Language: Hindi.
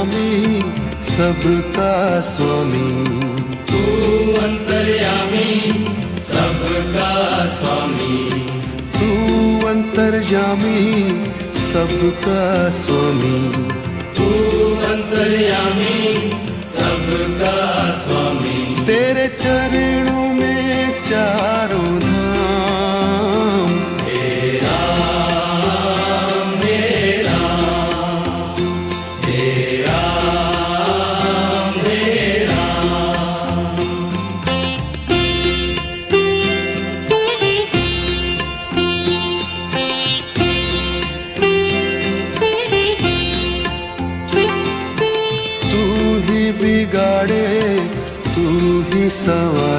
अंतर्यामी सबका स्वामी, तू अंतर्यामी सबका स्वामी, तू अंतर्यामी सबका स्वामी, तू अंतर्यामी सबका स्वामी। तेरे चरणों में चारों धाम, हे राम हे राम, हे राम हे राम। तू ही बिगाड़े तू ही सवारे,